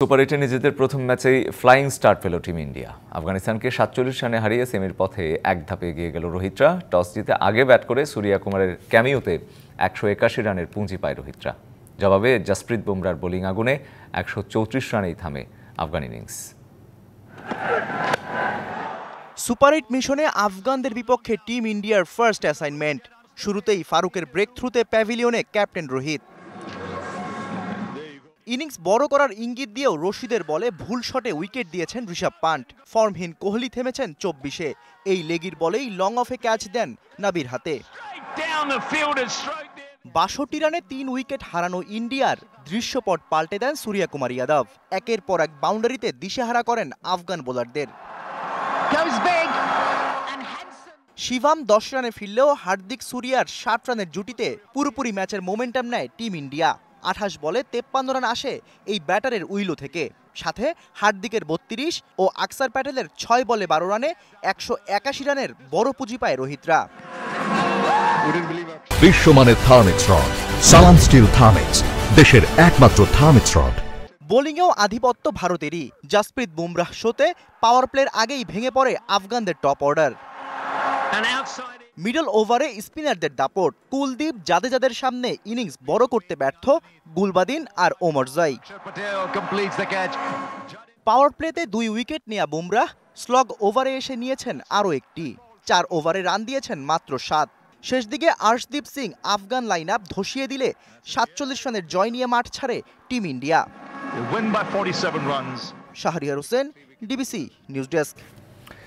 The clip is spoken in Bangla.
সুপার 8-এ নিজেদের প্রথম ম্যাচেই ফ্লাইং স্টার্ট পেল টিম ইন্ডিয়া। আফগানিস্তানকে 47 রানে হারিয়ে সেমির পথে এক ধাপে এগিয়ে গেল রোহিতরা। টস জিতে আগে ব্যাট করে সূর্যা কুমারের ক্যামিওতে 181 রানের পুঁজি পায় রোহিতরা। জবাবে জসপ্রীত বুমরার বোলিং আগুনে 134 রানেই থামে আফগান ইনিংস। সুপার 8 মিশনে আফগানদের বিপক্ষে টিম ইন্ডিয়ার ফার্স্ট অ্যাসাইনমেন্ট। শুরুতেই ফারুকের ব্রেক থ্রুতে প্যাভিলিয়নে ক্যাপ্টেন রোহিত। ইনিংস বড় করার ইঙ্গিত দিয়েও রশিদের বলে ভুল শটে উইকেট দিয়েছেন ঋষভ পান্ট। ফর্মহীন কোহলি থেমেছেন 24-এ। এই লেগির বলেই লং অফে ক্যাচ দেন নাবির হাতে। 62 রানে 3 উইকেট হারানো ইন্ডিয়ার দৃশ্যপট পাল্টে দেন সূর্যা কুমার যাদব। একের পর এক বাউন্ডারিতে দিশেহারা করেন আফগান বোলারদের। শিভাম 10 রানে ফিরলেও হার্দিক সূর্যার 60 রানের জুটিতে পুরোপুরি ম্যাচের মোমেন্টাম নেয় টিম ইন্ডিয়া। 28 বলে 53 রান আসে এই ব্যাটারের উইলো থেকে। সাথে হার্দিকের 32 ও আকসার প্যাটেলের 6 বলে 12 রানে 181 রানের বড় পুঁজি পায় রোহিতরা। বিশ্বমানের থার্মিক্স রড, সালাম স্টিল থার্মিক্স, দেশের একমাত্র থার্মিক্স রড। বোলিংয়েও আধিপত্য ভারতেরই। জসপ্রীত বুমরাহ শোতে পাওয়ার প্লের আগেই ভেঙে পড়ে আফগানদের টপ অর্ডার। মিডল ওভারে স্পিনারদের দাপট। কুলদীপ জাদেজাদের সামনে ইনিংস বড় করতে ব্যর্থ গুলবাদিন আর ওমরজাই। পাওয়ার প্লেতে 2 উইকেট নেয়া বুমরাহ স্লগ ওভারে এসে নিয়েছেন আরও একটি। 4 ওভারে রান দিয়েছেন মাত্র 7। শেষ দিকে আর্শদীপ সিং আফগান লাইন আপ ধসিয়ে দিলে 47 রানের জয় নিয়ে মাঠ ছাড়ে team India. Shahriar Hossain, DBC news desk.